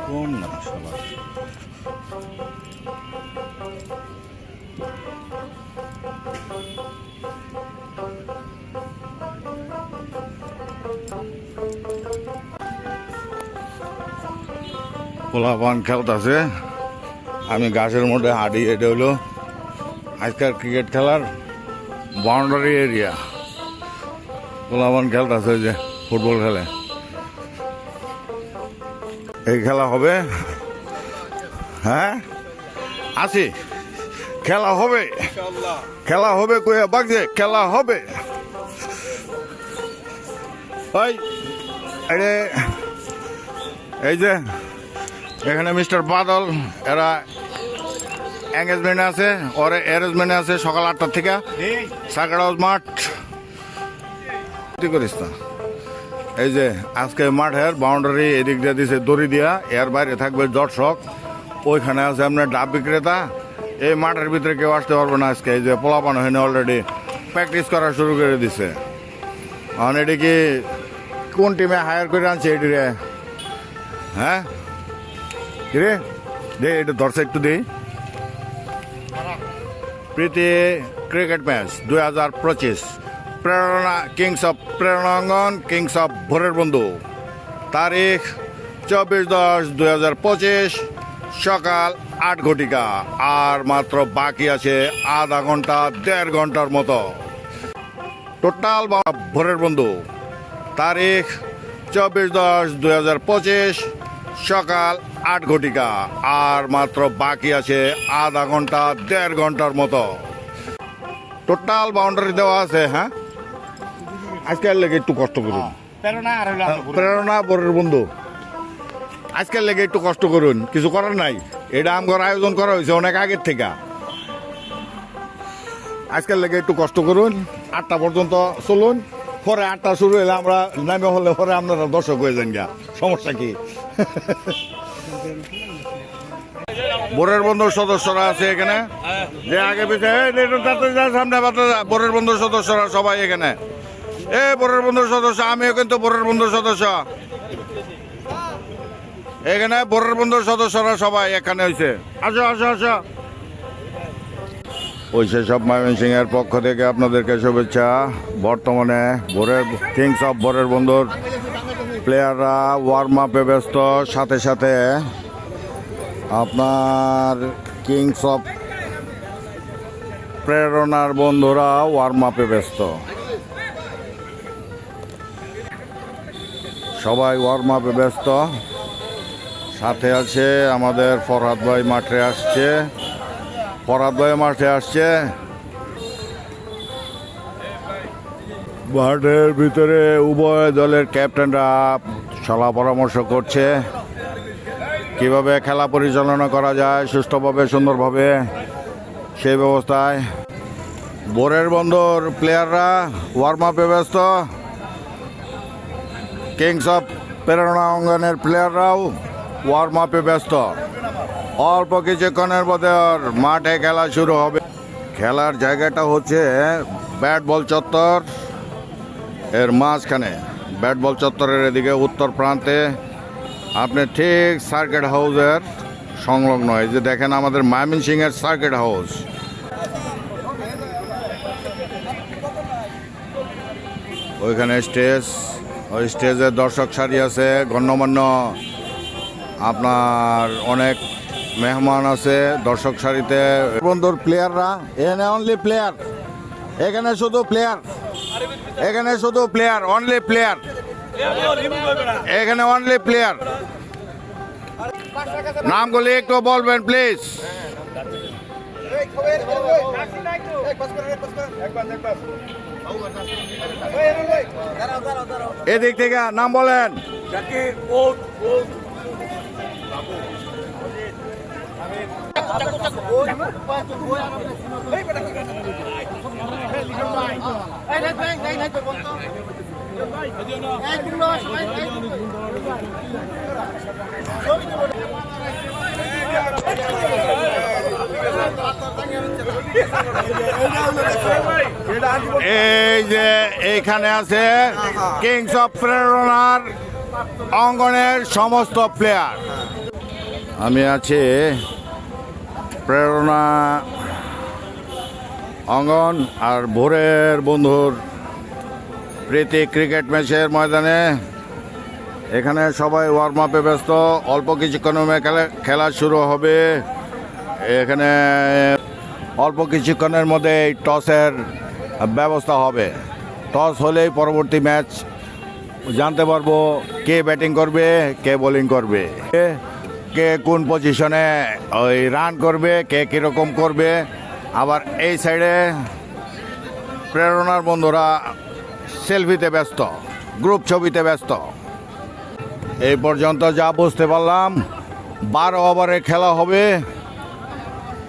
কোন না সবার পোলাপান খেলতেছে। আমি গাছের মধ্যে হাঁটি। এটা হলো আজকাল ক্রিকেট খেলার বাউন্ডারি এরিয়া। পোলাপান খেলতেছে যে ফুটবল খেলে। এই খেলা হবে, হ্যাঁ আসি খেলা হবে, খেলা হবে কইয়া বাগছে খেলা হবে। এই যে এখানে মিস্টার বাদল এরা এঙ্গেজমেন্ট আছে, ওর অ্যারেঞ্জমেন্ট আছে সকাল 8টার থেকে সার্কিট হাউস মাঠ। করিস না, এই যে আজকে মাঠের বাউন্ডারি এদিক দিয়ে দিছে দড়ি দিয়া, এর বাইরে থাকবে দর্শক। ওইখানে আছে আপনার ডাব বিক্রেতা। এই মাঠের ভিতরে কেউ আসতে পারবে না আজকে। এই যে পোলাপান হয়নি অলরেডি প্র্যাকটিস করা শুরু করে দিছে। এখন এটি কি কোন টিমে হায়ার করে আনছে এটি রে? হ্যাঁ কিরে দে, এটা ধরছে একটু দিই। প্রীতি ক্রিকেট ম্যাচ 2025 প্রেরণা কিংস অফ প্রেরণাঙ্গন, কিংস অফ ভোরের বন্ধু। তারিখ 24/10/2025 সকাল 8 ঘটিকা। আর মাত্র বাকি আছে আধা ঘন্টা 1.5 ঘন্টার মতো। টোটাল ভোরের বন্ধু তারিখ 24/10/2025 সকাল 8 ঘটিকা। আর মাত্র বাকি আছে আধা ঘন্টা 1.5 ঘন্টার মতো। টোটাল বাউন্ডারি দেওয়া আছে। হ্যাঁ আজকের লেগে একটু কষ্ট করুন। প্রেরণা ভোরের বন্ধু আজকের লেগে একটু কষ্ট করুন, কিছু করার নাই। এটা আমার আয়োজন করা হয়েছে অনেক আগের থেকে। আজকের লেগে একটু কষ্ট করুন, 8টা পর্যন্ত চলুন। পরে 8টা শুরু হলে আমরা নামে হলে পরে আপনারা দর্শক হয়ে যান গা, সমস্যা কি? ভোরের বন্ধুর সদস্যরা আছে এখানে, যে আগে পিছিয়ে সামনে ভোরের বন্ধুর সদস্যরা সবাই এখানে। ভোরের বন্ধুর সদস্য, আমিও কিন্তু ভোরের বন্ধুর সদস্য। এখানে ভোরের বন্ধুর সদস্যরা সবাই এখানে হয়েছে। আসো আসো আসো। ওই সেসব ময়মনসিংহ এর পক্ষ থেকে আপনাদেরকে শুভেচ্ছা। বর্তমানে ভোরের কিংস অফ ভোরের বন্ধুর প্লেয়াররা ওয়ার্ম আপে ব্যস্ত, সাথে সাথে আপনার কিংস অফ প্রেরণার বন্ধুরা ওয়ার্ম আপে ব্যস্ত। সবাই ওয়ার্ম আপে ব্যস্ত। সাথে আছে আমাদের ফরহাদ ভাই মাঠে আসছে। ফরহাদ ভাই মাঠে আসছে। মাঠের ভিতরে উভয় দলের ক্যাপ্টেনরা সলা পরামর্শ করছে কিভাবে খেলা পরিচালনা করা যায় সুষ্ঠুভাবে, সুন্দরভাবে। সেই ব্যবস্থায় ভোরের বন্ধুর প্লেয়াররা ওয়ার্ম আপে ব্যস্ত। কিংস অফ প্রেরণা অঙ্গনের প্লেয়াররাও ওয়ার্ম আপে ব্যস্ত। অল্প কিছুক্ষণের মধ্যে মাঠে খেলা শুরু হবে। খেলার জায়গাটা হচ্ছে ব্যাট বল চত্বর এর মাঝখানে। ব্যাট বল চত্বরের এদিকে উত্তর প্রান্তে আপনি ঠিক সার্কিট হাউসের সংলগ্ন। এই যে দেখেন আমাদের ময়মনসিংহের সার্কিট হাউস। ওইখানে স্টেজ, ওই স্টেজের দর্শক সারি আছে, গণ্যমান্য আপনার অনেক মেহমান আছে দর্শক সারিতে। বন্ধুর প্লেয়াররা এখানে অনলি প্লেয়ার, এখানে শুধু প্লেয়ার, এখানে শুধু প্লেয়ার, অনলি প্লেয়ার, এখানে অনলি প্লেয়ার। নামগুলি একটু বলবেন প্লিজ। এদিক থেকে নাম বলেন। এই যে এইখানে আছে কিংস অফ প্রেরণার অঙ্গনের সমস্ত প্লেয়ার। আমি আছি প্রেরণা অঙ্গন আর ভোরের বন্ধুর প্রীতি ক্রিকেট ম্যাচের ময়দানে। এখানে সবাই ওয়ার্ম আপে ব্যস্ত, অল্প কিছুক্ষণের খেলা শুরু হবে। এখানে অল্প কিছুক্ষণের মধ্যে এই টসের ব্যবস্থা হবে। টস হলেই পরবর্তী ম্যাচ জানতে পারবো কে ব্যাটিং করবে, কে বোলিং করবে, কে কোন পজিশনে ওই রান করবে, কে কীরকম করবে। আবার এই সাইডে প্রেরণার বন্ধুরা সেলফিতে ব্যস্ত, গ্রুপ ছবিতে ব্যস্ত। এই পর্যন্ত যা বুঝতে পারলাম 12 ওভারের খেলা হবে।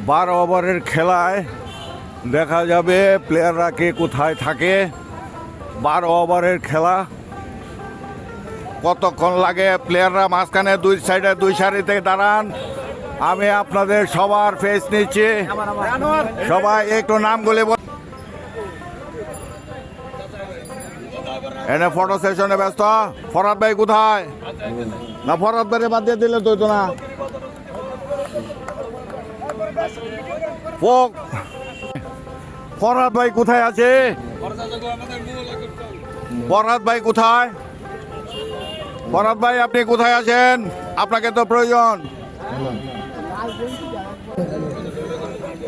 12 ওভারের খেলায় দেখা যাবে প্লেয়াররা কে কোথায় থাকে। 12 ওভারের খেলা কতক্ষণ লাগে, প্লেয়াররা মাঝখানে দুই সাইডে দুই সারিতে দাঁড়ান। আমি আপনাদের সবার ফেস নিচ্ছি, সবাই একটু নামগুলি বল। এনে ফটো সেশনে ব্যস্ত। ফরহাদ ভাই কোথায়? না ফরহাদ ভাই বাদ দিয়ে দিলে তো না। ফরহাদ ভাই কোথায় আছে? ফরহাদ ভাই কোথায়? ফরহাদ ভাই আপনি কোথায় আছেন? আপনাকে তো প্রয়োজন।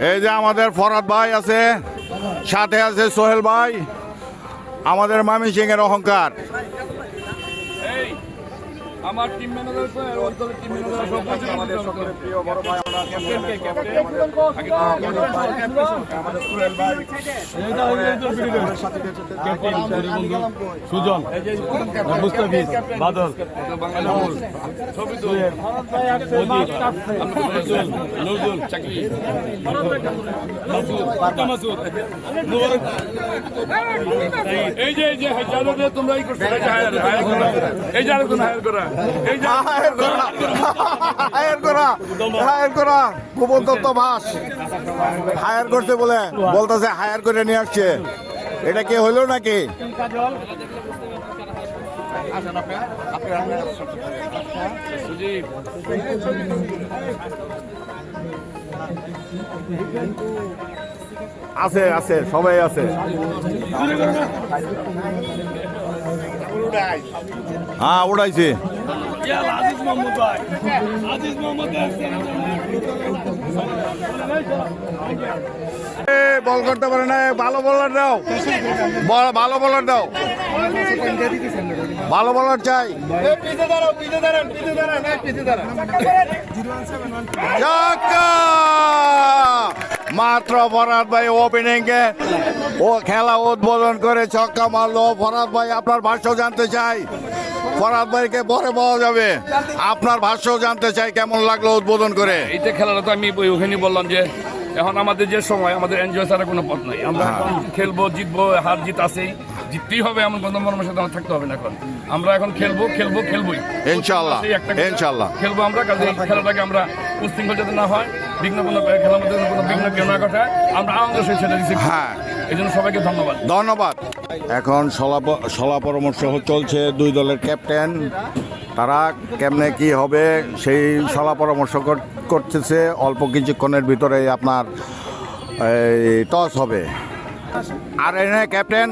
এই যে আমাদের ফরহাদ ভাই আছে, সাথে আছে সোহেল ভাই, আমাদের মামি সিং এর অহংকার। আমার টিম ম্যানেজার স্যার ওই দলের টিম ম্যানেজার সব কিছু আমাদের সকলের প্রিয় বড় ভাই আমরা ক্যাপ্টেনকে ক্যাপ্টেন আমাদের সুহেল ভাই এইটা হলো আমাদের সাথে ক্যাপ্টেন বন্ধু সুজন মুস্তাফিজ বাদল বাংলাদেশ ছবি তো ভারত ভাই আছে নজরুল নজরুল চাকি মাসুদ নূর এই যে হাজারে তোমরা এই করছো এই জায়গা তো হায়ার করা গোপন তত্ত্ব ভাস হায়ার করছে বলে বলতেছে, হায়ার করে নিয়ে আসছে। এটা কি হইলো নাকি? আছে আছে সবাই আছে। হ্যাঁ উড়াইছি। বল করতে পারে না, ভালো বলার দাও, ভালো বলার দাও, ভালো বলার চাই। মাত্র ফরহাদ ভাই ওপেনিং ও খেলা উদ্বোধন করে ছক্কা মারলো। ফরহাদ ভাই আপনার ভাষ্য জানতে চাই। ফরহাদ ভাইকে পরে পাওয়া যাবে, আপনার ভাষ্য জানতে চাই কেমন লাগলো উদ্বোধন করে। এইটা খেলাটা তো আমি ওখানে বললাম যে এখন আমাদের যে সময় আমাদের এনজয় ছাড়া কোনো পথ নাই। আমরা এখন খেলবো, জিতবো, হার জিত আছেই, জিততেই হবে এমন কোনো মনের সাথে আমার থাকতে হবে না। এখন আমরা এখন খেলবোই ইনশাআল্লাহ, ইনশাআল্লাহ খেলবো আমরা। কাজে এই খেলাটাকে আমরা উশৃঙ্খল যাতে না হয়, বিঘ্ন কোনো খেলার মধ্যে কোনো বিঘ্ন কেউ না ঘটায়, আমরা আনন্দের সহিত সেটা দিচ্ছি। হ্যাঁ, এই জন্য সবাইকে ধন্যবাদ। ধন্যবাদ। এখন সলা পরামর্শ চলছে দুই দলের ক্যাপ্টেন, তারা কেমনে কি হবে সেই সলা পরামর্শ করতেছে। অল্প কিছুক্ষণের ভিতরে আপনার টস হবে। আর এনে ক্যাপ্টেন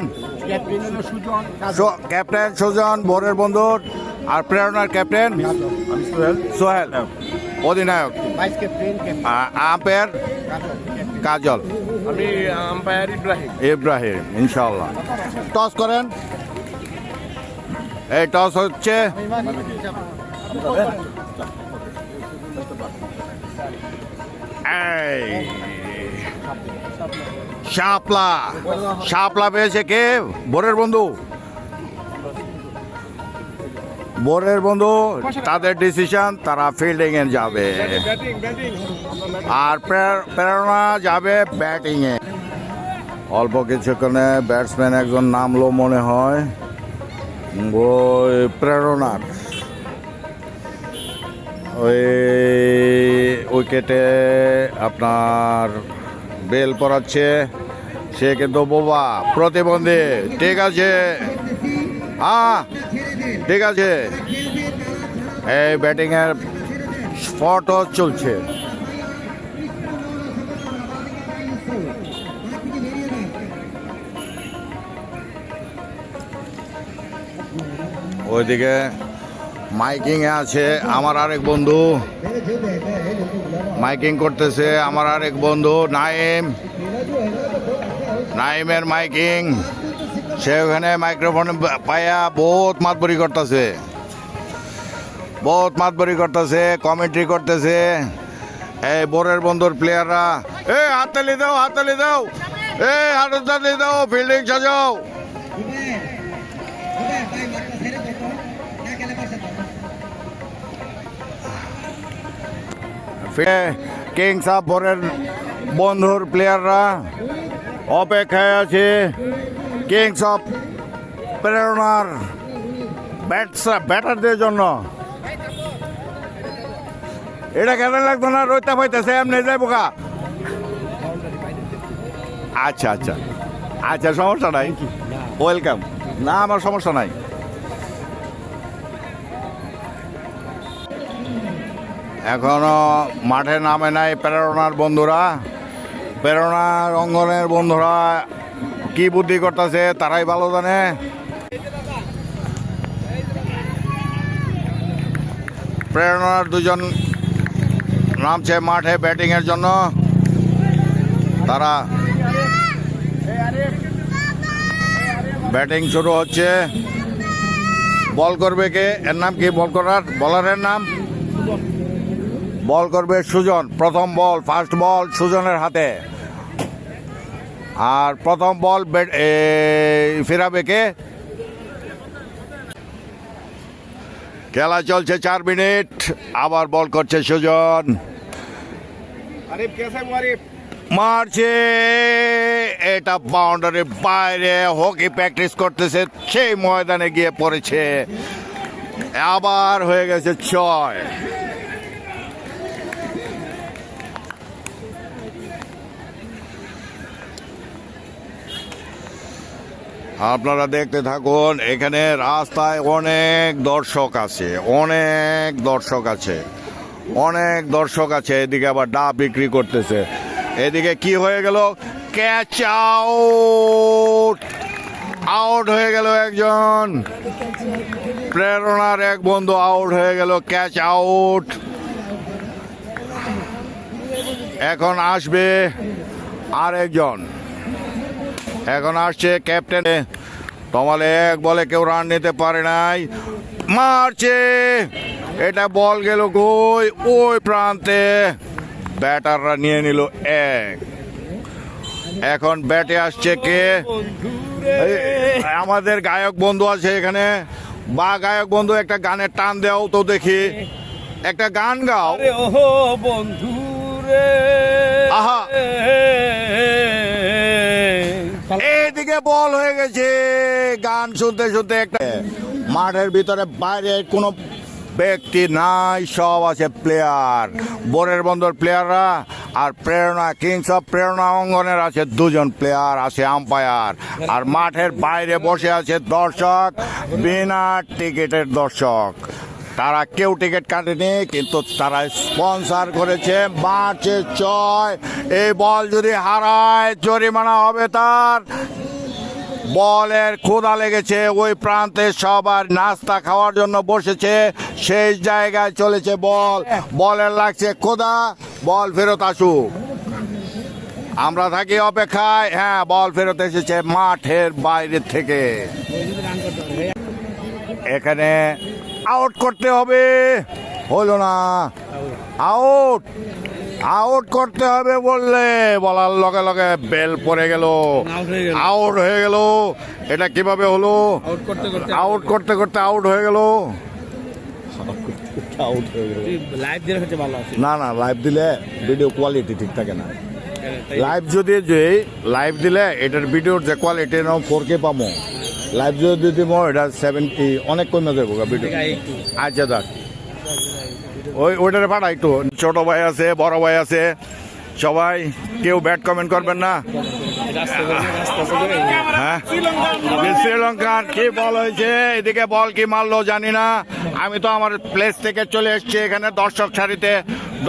সুজন ভোরের বন্ধু, আর প্রেরণার ক্যাপ্টেন সোহেল, অধিনায়ক, আম্পায়ার কাজল, আমি আম্পায়ার ইব্রাহিম। ইনশাআল্লাহ টস করেন। এই টস হচ্ছে শাপলা পেয়েছে কে? ভোরের বন্ধু। তাদের ডিসিশন, তারা ফিল্ডিং এ যাবে আর প্রেরণা যাবে ব্যাটিং এ। অল্প কিছুক্ষণে ব্যাটসম্যান একজন নামলো মনে হয়, ওই প্রেরণার ওই উইকেটে আপনার বেল পড়াচ্ছে। সে কিন্তু বোবা, প্রতিবন্ধী। ঠিক আছে, হ্যাঁ ঠিক আছে। এই ব্যাটিং এর স্পটও চলছে। ওইদিকে মাইকিং এ আছে আমার আরেক বন্ধু, মাইকিং করতেছে আমার আরেক বন্ধু নাইম। নাইমের মাইকিং, সে ওখানে মাইক্রোফোন পাইয়া বহুত মাতবরি করতেছে, বহুত মাতবরি করতেছে, কমেন্ট্রি করতেছে। এই বোরের বন্ধুর প্লেয়াররা হাততালি দাও, হাততালি দাও, হাততালি দাও, ফিল্ডিং সাজাও। কিংস অফ বোরের বন্ধুর প্লেয়াররা অপেক্ষায় আছে কিংস অফ প্রেরণার ব্যাটারদের জন্য। এটা কেন লাগতো না, রইতে পাইতেছে এমনি যাইব কা। আচ্ছা আচ্ছা আচ্ছা, সমস্যা নাই, ওয়েলকাম। না আমার সমস্যা নাই। এখনো মাঠে নামে নাই প্রেরণার বন্ধুরা। প্রেরণার অঙ্গনের বন্ধুরা কি বুদ্ধি করতেছে তারাই ভালো জানে। প্রেরণার দুজন নামছে মাঠে ব্যাটিং এর জন্য। তারা ব্যাটিং শুরু হচ্ছে। বল করবে কে? এর নাম কি? বল করার বলারের নাম বল করবে সুজন। প্রথম বল, ফার্স্ট বল সুজনের হাতে। আর প্রথম বল ফেরাবে কে? খেলা চলছে 4 মিনিট। আবার বল করছে সুজন, মারছে, এটা বাউন্ডারির বাইরে। হকি প্র্যাকটিস করতেছে, সেই ময়দানে গিয়ে পড়েছে। আবার হয়ে গেছে 6। আপনারা দেখতে থাকুন। এখানে রাস্তায় অনেক দর্শক আছে, অনেক দর্শক আছে, অনেক দর্শক আছে। এদিকে আবার ডাব বিক্রি করতেছে। এদিকে কি হয়ে গেল? ক্যাচ আউট, আউট হয়ে গেল একজন। প্রেরণার এক বন্ধু আউট হয়ে গেল, ক্যাচ আউট। এখন আসবে আরেকজন। এখন আসছে ক্যাপ্টেন। তোমালে এক বলে কেউ রান নিতে পারে নাই, মারছে। এটা বল গেল কই? ওই প্রান্তে। ব্যাটাররা নিয়ে নিল 1। এখন ব্যাটে আসছে কে? আমাদের গায়ক বন্ধু আছে এখানে। বা গায়ক বন্ধু একটা গানের টান দাও তো দেখি, একটা গান গাও। ওহো বন্ধু রে, আহা, এইদিকে বল হয়ে গেছে। গান শুনতে শুনতে একটা মাঠের ভিতরে বাইরে কোনো ব্যক্তি নাই, সব আছে প্লেয়ার। বোরের বন্ধুর প্লেয়াররা আর প্রেরণা কিংস অফ প্রেরণা অঙ্গনের আছে 2 জন প্লেয়ার, আছে আম্পায়ার। আর মাঠের বাইরে বসে আছে দর্শক, বিনা টিকিটের দর্শক। তারা কেউ টিকিট কাটেনি, কিন্তু তারা স্পন্সর করেছে। মার্চে 6। এই বল যদি হারায় জরিমানা হবে তার। বলের ক্ষুধা লেগেছে, ওই প্রান্তে সবার নাস্তা খাওয়ার জন্য বসেছে, সেই জায়গায় চলেছে বল। বলের লাগছে ক্ষুধা, বল ফেরত আসুক। আমরা থাকি অপেক্ষায়। হ্যাঁ, বল ফেরত এসেছে মাঠের বাইরে থেকে। এখানে আউট করতে হবে, হলো না। আউট, আউট করতে হবে বললে বলার লগে লগে বেল পড়ে গেল, আউট হয়ে গেল। এটা কিভাবে হলো? আউট করতে করতে আউট হয়ে গেল। না না, লাইভ দিলে ভিডিও কোয়ালিটি ঠিক থাকে না। লাইভ যদি লাইভ দিলে এটার ভিডিওর যে কোয়ালিটি 4K পাবো। লাইভ যদি দিব এটা 70 অনেক কমে যাবো ভিডিও। আচ্ছা দেখ, ওইটারে পাঠা একটু। ছোট ভাই আছে, বড় ভাই আছে, সবাই কেউ ব্যাড কমেন্ট করবেন না। হ্যাঁ শ্রীলঙ্কার কি বল হয়েছে, এদিকে বল কি মারলো জানি না। আমি তো আমার প্লেস থেকে চলে এসেছি এখানে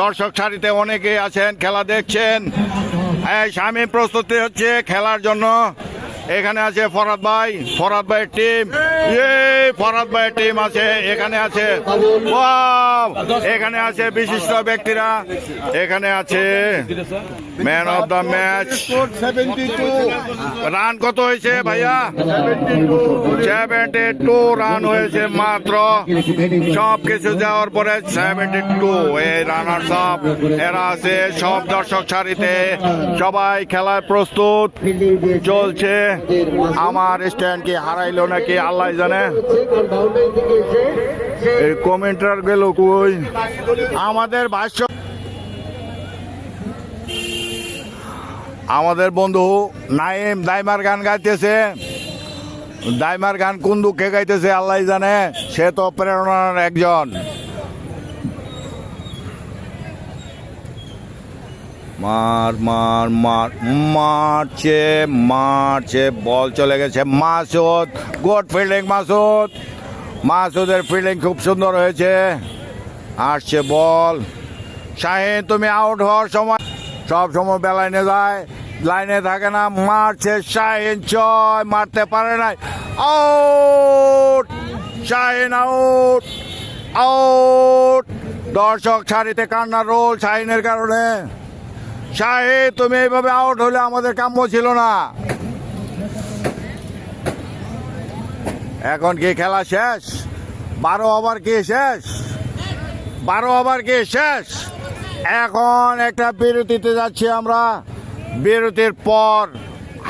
দর্শক সারিতে অনেকেই আছেন, খেলা দেখছেন। এই শামীম প্রস্তুতি হচ্ছে খেলার জন্য। এখানে আছে ফরহাদ ভাইয়ের টিম, ফরহাদ ভাইয়ের টিম আছে এখানে, আছে ওয়াও, এখানে আছে বিশিষ্ট ব্যক্তিরা, এখানে আছে man of the match. Run কত হয়েছে ভাইয়া? 72 রান হয়েছে মাত্র। সব কিছু যাওয়ার পরে 72 এই রানার্স আপ এরা আছে। সব দর্শক সারিতে সবাই খেলায় প্রস্তুত চলছে। আমার স্ট্যান্ড কি হারাইলো নাকি আল্লাহ জানে। এই কমেন্টার গেল কই? আমাদের ভাষ্য, আমাদের বন্ধু নাইম দাইমার গান গাইতেছে। দাইমার গান কোন দুঃখে গাইতেছে আল্লাহ জানে, সে তো প্রেরণার একজন। মারছে বল চলে গেছে। মাসুদ, গুড ফিল্ডিং মাসুদের ফিল্ডিং খুব সুন্দর হয়েছে। আসছে বল। শাহিন তুমি আউট হওয়ার সময় সব সময় বেলাইনে যায়, লাইনে থাকে না। মারছে শাহিন, ছয় মারতে পারে নাই। Out Shaheen, out. দর্শক সারিতে কান্নার রোল শাহিনের কারণে। শাহিদ তুমি এইভাবে আউট হলে আমাদের কাম্য ছিল না। এখন কি খেলা শেষ? 12 ওভার কি শেষ? এখন একটা বিরতিতে যাচ্ছি আমরা। বিরতির পর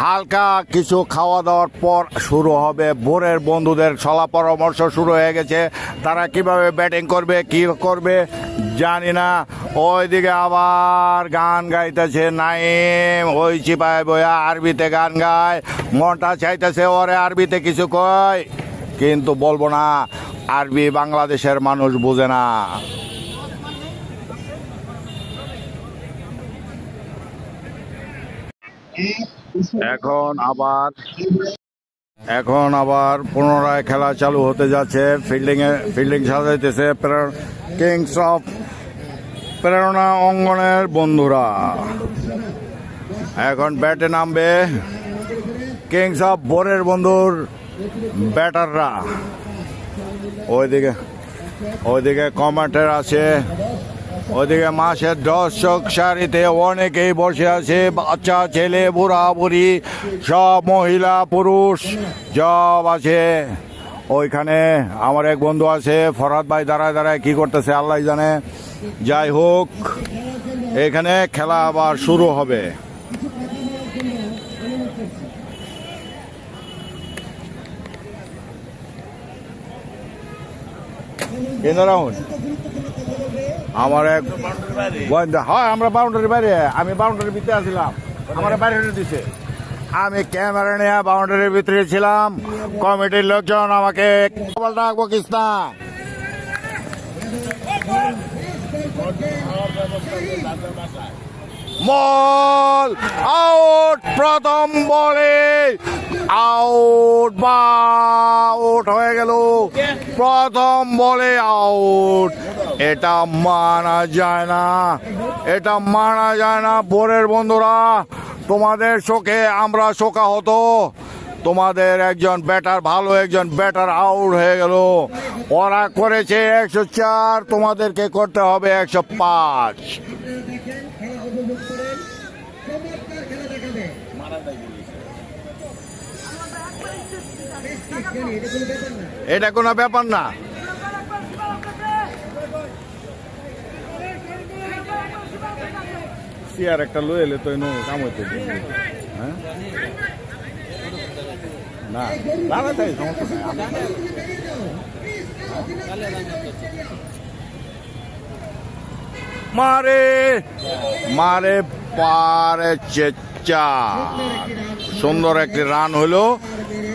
হালকা কিছু খাওয়া দাওয়ার পর শুরু হবে। ভোরের বন্ধুদের সলা পরামর্শ শুরু হয়ে গেছে। তারা কিভাবে ব্যাটিং করবে, কি করবে জানি না। ওইদিকে আবার গান গাইতেছে নাইম, ওই চিপায় বইয়া আরবিতে গান গায়। মনটা চাইতেছে ওরে আরবিতে কিছু কয়, কিন্তু বলবো না, আরবি বাংলাদেশের মানুষ বুঝে না। এখন আবার পুনরায় খেলা চালু হতে যাচ্ছে। ফিল্ডিং সাজাইতেছে কিংস অফ প্রেরণা অঙ্গনের বন্ধুরা। এখন ব্যাটে নামবে কিংস অফ বোরের বন্ধুর ব্যাটাররা। ওইদিকে কমেন্টের আছে, ওইদিকে মাসের দর্শক সারিতে অনেকেই বসে আছে। বাচ্চা ছেলে বুড়া বুড়ি সব, মহিলা পুরুষ সব আছে। ওইখানে আমার এক বন্ধু আছে ফরহাদ ভাই, দাঁড়ায় কি করতেছে আল্লাহ জানে। যাই হোক, এখানে খেলা আবার শুরু হবে। আমার এক হয়, আমরা বাউন্ডারি বাইরে, আমি বাউন্ডারির ভিতরে আসছিলাম, আমার বাইরে দিছে। আমি ক্যামেরা নিয়ে বাউন্ডারির ভিতরে ছিলাম। কমিটির লোকজন আমাকে ডাকবো কিস্তা। বল আউট, প্রথম বলে আউট হয়ে গেল। প্রথম বলে আউট। এটা মানা যায় না বোরের বন্ধুরা। তোমাদের শোকে আমরা শোকা হতো। তোমাদের একজন ব্যাটার, ভালো একজন ব্যাটার আউট হয়ে গেল। ওরা করেছে 104, তোমাদেরকে করতে হবে 105। এটা কোনো ব্যাপার না। চেয়ার একটা লয়ে এলে তো কাম হইতে, হ্যাঁ না দাঁড়া তাই সমস্যা নাই। মারে পারে চেচ্চা, সুন্দর একটি রান হলো।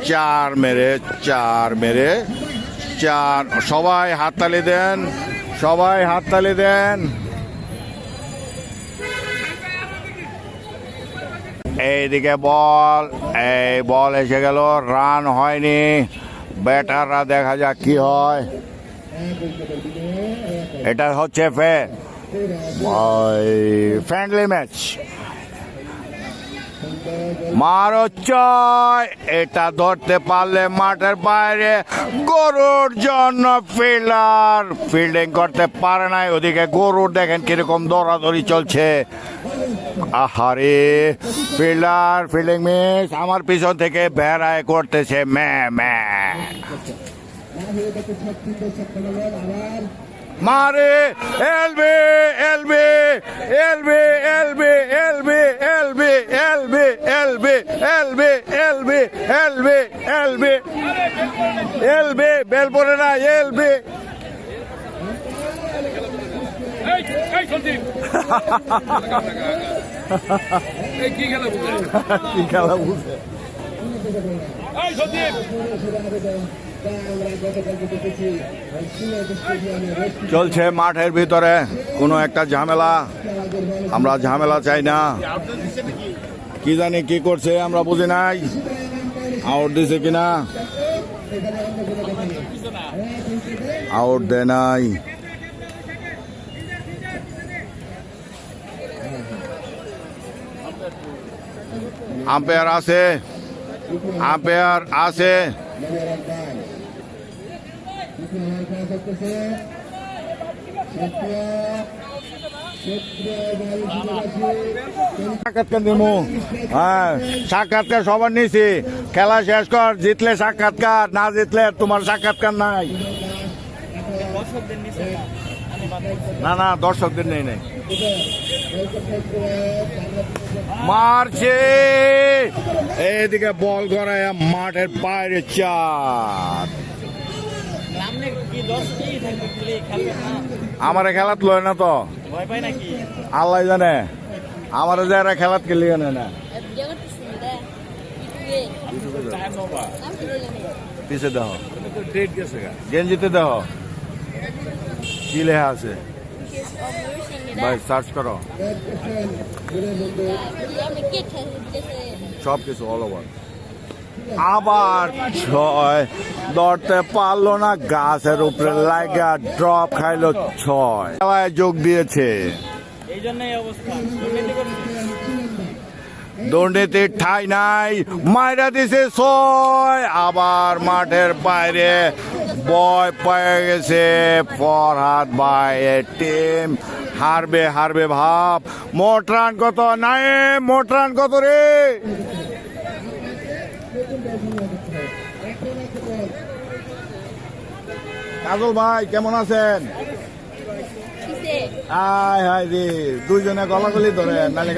4 মেরে 4। সবাই হাততালি দেন। এইদিকে বল, এই বল এসে গেল, রান হয়নি। ব্যাটাররা দেখা যাক কি হয়। এটা হচ্ছে ফ্রেন্ডলি ম্যাচ। মারো ছয়, এটা ধরতে পারলে মাঠের বাইরে গরুর জন্য ফিল্ডার ফিল্ডিং করতে পারে নাই। ওদিকে গরুর দেখেন কিরকম দৌড়াদৌড়ি চলছে। আহারে ফিল্ডার ফিল্ডিং মিস, আমার পিছন থেকে বেড়ায় করতেছে ম্যা ম্যা। মারে LB LB LB LB LB LB LB LB LB LB LB LB LB bail পড়ে না এলবি। কি খেলা বুঝে কি খেলা বুঝে চলছে মাঠের ভিতরে কোনো একটা ঝামেলা। আমরা ঝামেলা চাই না। কি জানি কি করছে আমরা বুঝি নাই। আউট দিছে কিনা, আউট দেয় নাই। আম্পায়ার আছে, আম্পায়ার আছে। সাক্ষাৎকার দেবো, হ্যাঁ সাক্ষাৎকার সবার নিছি। খেলা শেষ কর, জিতলে সাক্ষাৎকার, না জিতলে তোমার সাক্ষাৎকার নাই। না না দর্শকদের নেই নাই। মারছে এইদিকে বল করায় মাঠের বাইরে চার। আমারে খেলাত লয় না তো, আল্লাহ জানে। আমার যারা খেলাত খেলি না পিছে দেহ গেঞ্জিতে দেহ কি লেখা আছে ভাই, সার্চ করো সব কিছু অল ওভার। আবার ছয়, ধরতে পারলো না, গাছের উপরে লাগা ড্রপ খাইলো ছয়। খেলায় যোগ দিয়েছে, দুর্নীতির ঠাই নাই, মাইরা দিছে ছয়। আবার মাঠের বাইরে বয় পেয়ে গেছে ফরহাদ ভাই। টিম হারবে হারবে ভাব। মোট রান কত নাই, মোট রান কত রে? কাজল ভাই কেমন আছেন? আয় হায় রে, দুইজনে গলাগলি ধরে নালে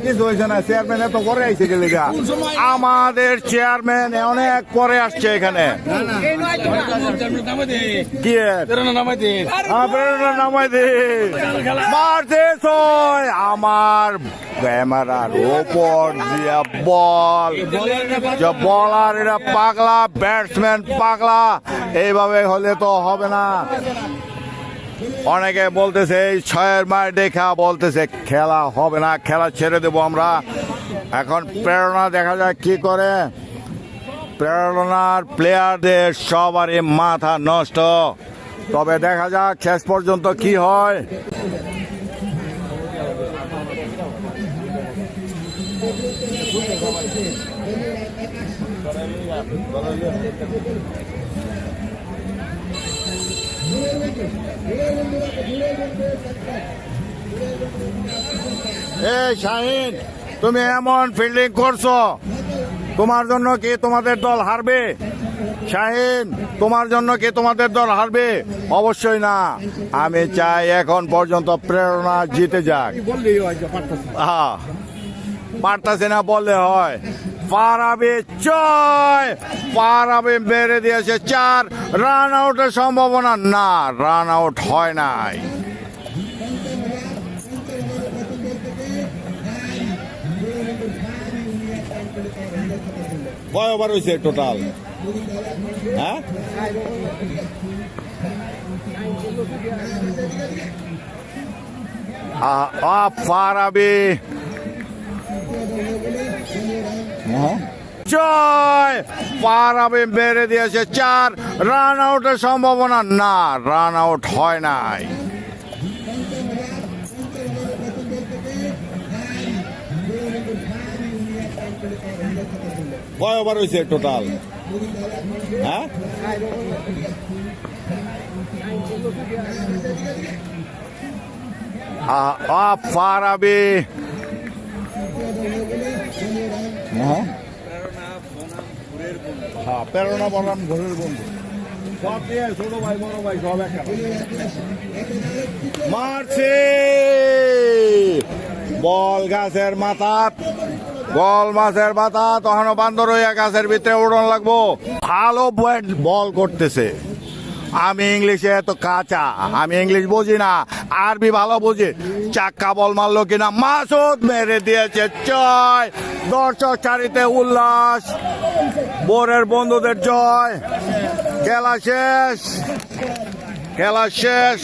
কিছু হয়েছে না। চেয়ারম্যান এত পরে আইসে গেলে গা, আমাদের চেয়ারম্যান অনেক পরে আসছে এখানে। কি নামাই দে মারছে ছয়। আমার ক্যামেরার ওপর দিয়া বল, বলার এরা পাগলা, ব্যাটসম্যান পাগলা। এইভাবে হলে তো হবে না। অনেকে বলতেছে এই ছয়ের মার দেখা বলতেছে খেলা হবে না, খেলা ছেড়ে দেবো আমরা। এখন প্রেরণা দেখা যায় কি করে। প্রেরণার প্লেয়ারদের সবারই মাথা নষ্ট। তবে দেখা যাক শেষ পর্যন্ত কি হয়। এই শাহিন, তুমি এমন ফিল্ডিং করছো, তোমার জন্য কি তোমাদের দল হারবে? শাহিন, তোমার জন্য কি তোমাদের দল হারবে? অবশ্যই না। আমি চাই এখন পর্যন্ত প্রেরণা জিতে যাক। হ্যাঁ, পারতাছে না বললে হয়। পারাবে ছয়, পারাবে বেড়ে দিয়েছে চার। রান আউটের সম্ভাবনা না, রান আউট হয় নাই। কয় ওভার হয়েছে টোটাল? হ্যাঁ, পারাবে জয় পারাবে মেরে দিয়েছে 4 রান আউটের সম্ভাবনা না, রান আউট হয় নাই। কয় ওভার হয়েছে টোটাল? হ্যাঁ, পারাবে প্রেরণা বনাম ঘরের বন্ধু সব দিয়ে ছোট ভাই বড় ভাই সব একটা মারছে বল গাছের মাথাত, বল মাছের মাথা তখনও বান্দর হইয়া গাছের ভিতরে উড়ন লাগবো। ভালো বল করতেছে। আমি ইংলিশে এত কাঁচা, আমি ইংলিশ বুঝি না, আরবি ভালো বুঝি। চাক্কা বল মারলো কিনা, মাসুদ মেরে দিয়েছে 6। দর্শক চারিতে উল্লাস, বোরের বন্ধুদের জয়। খেলা শেষ, খেলা শেষ।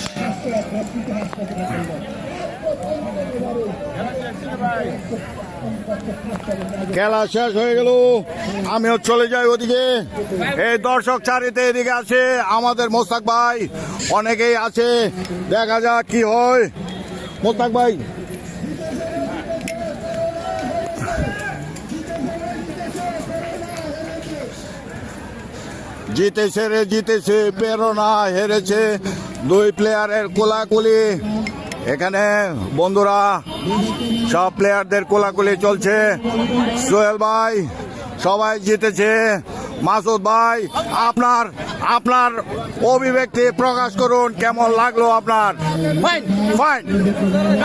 খেলা শেষ হয়ে গেল, আমিও চলে যাই ওদিকে। এই দর্শক চারিতে এদিকে আছে আমাদের মোস্তাক ভাই, অনেকেই আছে, দেখা যাক কি হয়। মোস্তাক ভাই, জিতেছে রে জিতেছে, প্রেরণা হেরেছে। 2 প্লেয়ারের কোলাকুলি এখানে বন্ধুরা, সব প্লেয়ারদের কোলাকুলি চলছে। সোহেল ভাই সবাই জিতেছে। মাসুদ ভাই আপনার আপনার অভিব্যক্তি প্রকাশ করুন, কেমন লাগলো আপনার? ফাইন,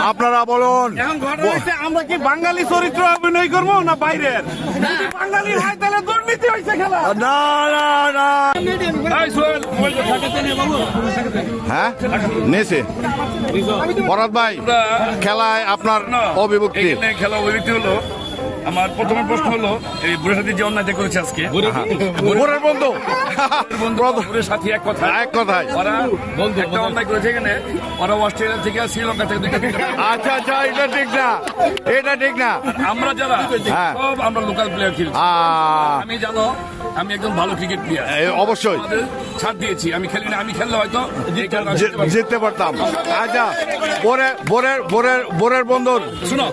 আপনারা বলুন। এখন ঘটনা হচ্ছে, আমরা কি বাঙালি চরিত্র অভিনয় করবো না বাইরের? যদি বাঙালি হয় তাহলে দুর্নীতি হয়েছে খেলা। না না না, হ্যাঁ নিয়েছে। ভরত ভাই, খেলায় আপনার অভিব্যক্তি? খেলা অভিব্যক্তি হলো, আমার প্রথমে প্রশ্ন হলো, এই বুড়ের সাথে যে অন্যায়টা করেছে আজকে, বুড়ের বন্ধু বুড়ের সাথে এক কথা, এক কথায় ওরা একটা অন্যায় করেছে এখানে, ওরা অস্ট্রেলিয়া থেকে শ্রীলঙ্কা থেকে আচ্ছা আচ্ছা, এটা ঠিক না, এটা ঠিক না। আমরা যারা হ্যাঁ। সব আমরা লোকাল প্লেয়ার খেলছি। আমি জানো, আমি একজন ভালো ক্রিকেট প্লেয়ার, অবশ্যই ছাড় দিয়েছি। আমি খেলি না, আমি খেললে হয়তো জিততে পারতাম। আচ্ছা, বোরের বন্ধুর শুনো,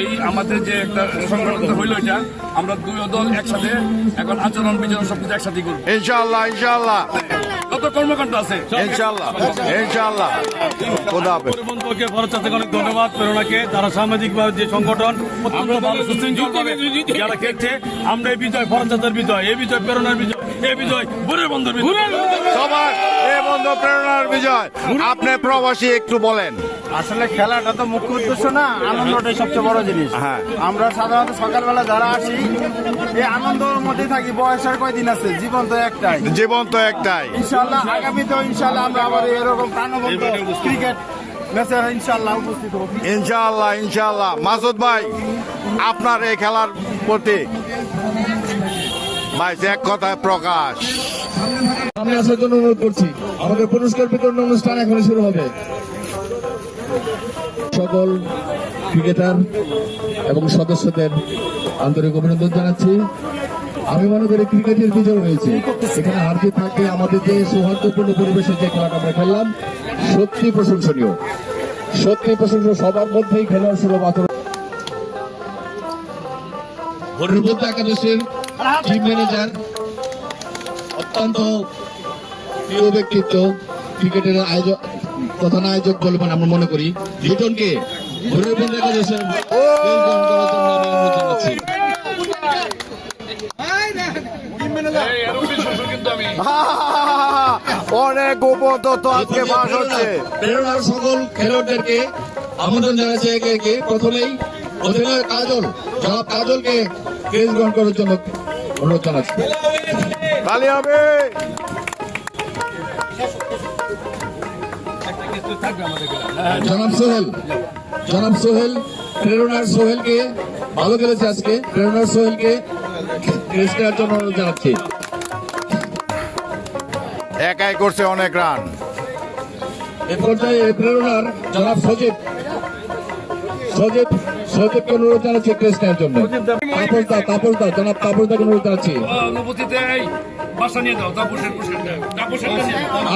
এই আমাদের যে একটা সংগঠন হইলো, এটা আমরা 2 দল একসাথে এখন আচরণ বিচরণ সবকিছু একসাথে করবো ইনশাআল্লাহ, ইনশাআল্লাহ, কত কর্মকাণ্ড আছে ইনশাআল্লাহ, ইনশাআল্লাহ। খোদা হাফেজ। বন্ধুকে ভরত চাচাকে অনেক ধন্যবাদ, প্রেরণাকে। তারা সামাজিকভাবে যে সংগঠন অত্যন্ত ভালো সুশৃঙ্খলভাবে যারা খেলছে, আমরা এই বিজয় ভরত চাচার বিজয়, এই বিজয় প্রেরণার বিজয়, এই বিজয় বুড়ের বন্ধুর বিজয়, সবার এই বন্ধু প্রেরণার বিজয়। আপনি প্রবাসী, একটু বলেন। আসলে খেলাটা তো মুখ্য উদ্দেশ্য না, আনন্দটাই সবচেয়ে বড় জিনিস। হ্যাঁ। আমরা সাধারণত সকালবেলা যারা আসি, এই আনন্দের মধ্যে থাকি। বয়সের কয়দিন আছে, জীবন তো একটাই। জীবন তো একটাই। ইনশাল্লাহ আগামীতেও ইনশাল্লাহ আমরা আবার এরকম প্রাণবন্ত ক্রিকেট ম্যাচে ইনশাল্লাহ উপস্থিত হব। ইনশাআল্লাহ, ইনশাআল্লাহ। মাসুদ ভাই, আপনার এই খেলার প্রতি ভাই এক কথায় প্রকাশ। আমি আসার জন্য অনুরোধ করছি। আমাদের পুরস্কার বিতরণ অনুষ্ঠান এখন শুরু হবে। সকল ক্রিকেটার এবং সদস্যদের আন্তরিক অভিনন্দন জানাচ্ছি। আমি মনে করি ক্রিকেটের বিজয় হয়েছে, এখানে হার জিত থাকবে। আমাদের যে সৌহার্দ্যপূর্ণ পরিবেশে যে খেলাটা আমরা খেললাম, সত্যি প্রশংসনীয়, সত্যি প্রশংসনীয়। সবার মধ্যেই খেলার সুলভ আচরণ। হরিপদ একাদশের টিম ম্যানেজার, অত্যন্ত প্রিয় ব্যক্তিত্ব, ক্রিকেটের আয়োজক, প্রধান আয়োজক বলে আমরা মনে করি লিটনকে হরিপদ একাদশের জানাচ্ছি। অনেক গোপন তথ্য আজকে ফাঁস হচ্ছে। প্রেরণার সকল খেলোয়াড়দেরকে আমন্ত্রণ জানাচ্ছি একে একে। প্রথমেই অধিনায়ক কাজল, জনাব কাজলকে ক্রেজ গ্রহণ করার জন্য অনুরোধ জানাচ্ছি। তালি হবে। জনাব সোহেল, জনাব সোহেল, প্রেরণার সোহেলকে, ভালো খেলেছে আজকে, প্রেরণার সোহেলকে ক্রেজ করার জন্য অনুরোধ জানাচ্ছি। একাই করছে অনেক রান। এ পর্যায়ে প্রেরণার জনাব সজীব, সৈকতকে অনুরোধ জানাচ্ছি ক্রেস নেওয়ার জন্য। তাপসদা জনাব তাপসদাকে অনুরোধ জানাচ্ছি। অনুভূতিতে এই বাসা নিয়ে যাও, তাপসের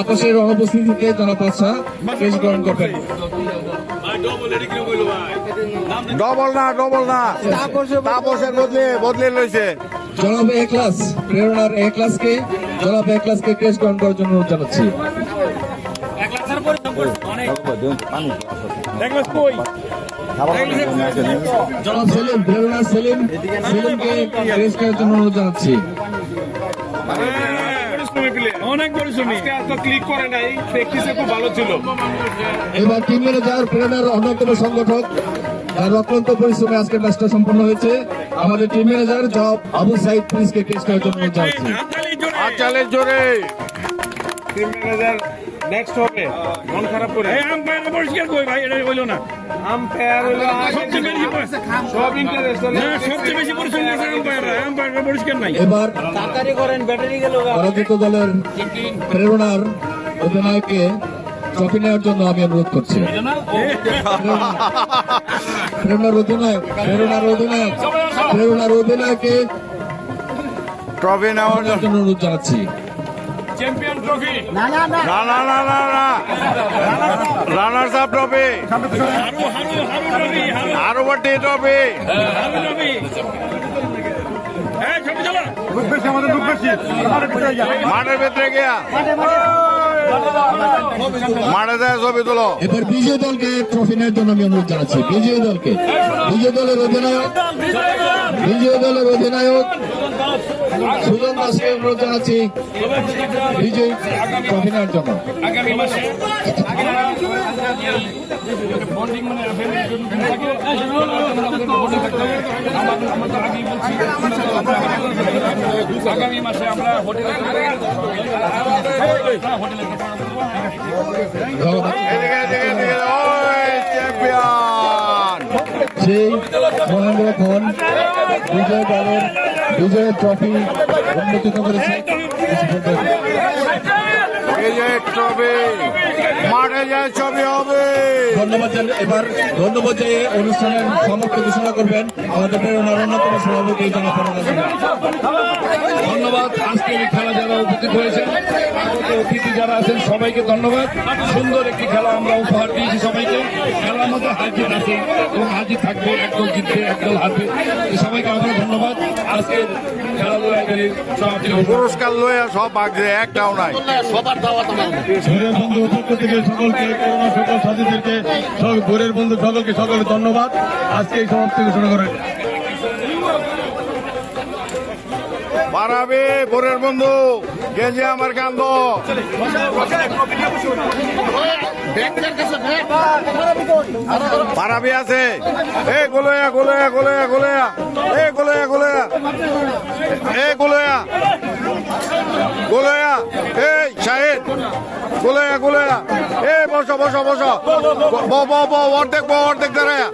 আকাশের অনুপস্থিতিতে জনাব বাদশা ক্রেস গ্রহণ করবেন। ডবল না তাপসের বদলে লইছে। জনাব এ ক্লাস প্রেরণার এ ক্লাসকে ক্রেস গ্রহণ করার জন্য অনুরোধ জানাচ্ছি। জনাব সেলিম প্রেরণার সেলিমকে ক্রেস করার জন্য অনুরোধ জানাচ্ছি। অনেক পরিশ্রমী, ক্লিক করে নাই, প্র্যাকটিসে খুব ভালো ছিল। এবার টিম ম্যানেজার প্রেরণার অন্যতম সংগঠক তার অক্লান্ত পরিশ্রমে আজকের ম্যাচটা সম্পন্ন হয়েছে। আমাদের টিম ম্যানেজার জব আবু সাইদ প্রিন্সকে ক্রেস করার জন্য অনুরোধ জানাচ্ছি। আচালের জোরে টিম ম্যানেজার নেক্সট হবে, মন খারাপ করে আম্পায়ার পরিষ্কার কই ভাই, এটা হইলো না। আম্পায়ার হইলো সবচেয়ে বেশি সব ইন্টারেস্ট না, সবচেয়ে বেশি পরিশ্রম করছে আম্পায়ার পরিষ্কার নাই। এবার পরাজিত দলের প্রেরণার অধিনায়ককে ট্রফি নেওয়ার জন্য আমি অনুরোধ করছি। প্রেরণার অধিনায়ককে ট্রফি নেওয়ার জন্য জন্য অনুরোধ জানাচ্ছি। চ্যাম্পিয়ন ট্রফি না রানার্স আপ ট্রফি আরো বটি ট্রফি মাঠের ভিতরে গিয়া মাঠে যায় ছবি তুলো। এবার বিজয় দলকে ট্রফি নেওয়ার জন্য আমি অনুরোধ জানাচ্ছি। বিজয় দলের অধিনায়ক সুজন দাসকে অনুরোধ জানাচ্ছি বিজয় ট্রফি নেওয়ার জন্য। আগামী মাসে বন্ডিং মানে আগামী মাসে আমরা হোটেলে চ্যাম্পিয়ন সেই মহেন্দ্র খন বিজয়ের ট্রফি উন্মোচিত করেছে। ট্রফি মাঠে যায় ছবি হবে। এবার ধন্যবাদ জানিয়ে অনুষ্ঠানের সমাপ্তি ঘোষণা করবেন আমাদের প্রেরণার অন্যতম সভাপতি জনাব ধন্যবাদ। আজকের এই খেলা যারা উপস্থিত হয়েছেন, আগত অতিথি যারা আছেন সবাইকে ধন্যবাদ। সুন্দর একটি খেলা আমরা উপহার দিয়েছি সবাইকে। খেলার মধ্যে হারজিত আছে এবং হারজিত থাকবে, একদল জিতবে একদল হারবে। সবাইকে আমরা ধন্যবাদ। আজকের খেলাধুলা এখানে সমাপ্তি ঘোষণা। পুরস্কার লইয়া সব ভাগছে, একটাও নাই। বন্ধু পক্ষ থেকে সকলকে, করোনা সকল সাথীদেরকে, ঘরের বন্ধু সকলকে ধন্যবাদ। আজকে এই সমাপ্তি ঘোষণা করেন। পারাবি বোরের বন্ধু গেঞ্জি আমার কান্দ পারাবি আছে। এ গোলয়া এই শাহিদ গোলয়া এ বসো অর্ধেক দাঁড়ায়া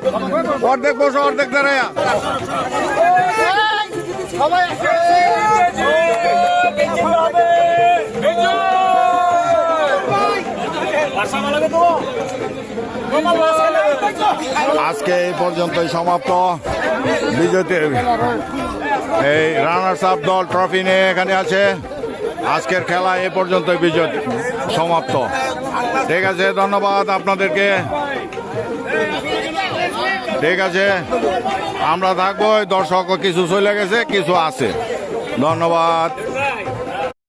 আজকে এই পর্যন্তই সমাপ্ত। বিজয়ী এই রানার্স আপ দল ট্রফি নিয়ে এখানে আছে। আজকের খেলা এই পর্যন্তই বিজয় সমাপ্ত। ঠিক আছে, ধন্যবাদ আপনাদেরকে। ঠিক আছে, আমরা থাকবো। দর্শক কিছু চলে গেছে, কিছু আছে। ধন্যবাদ।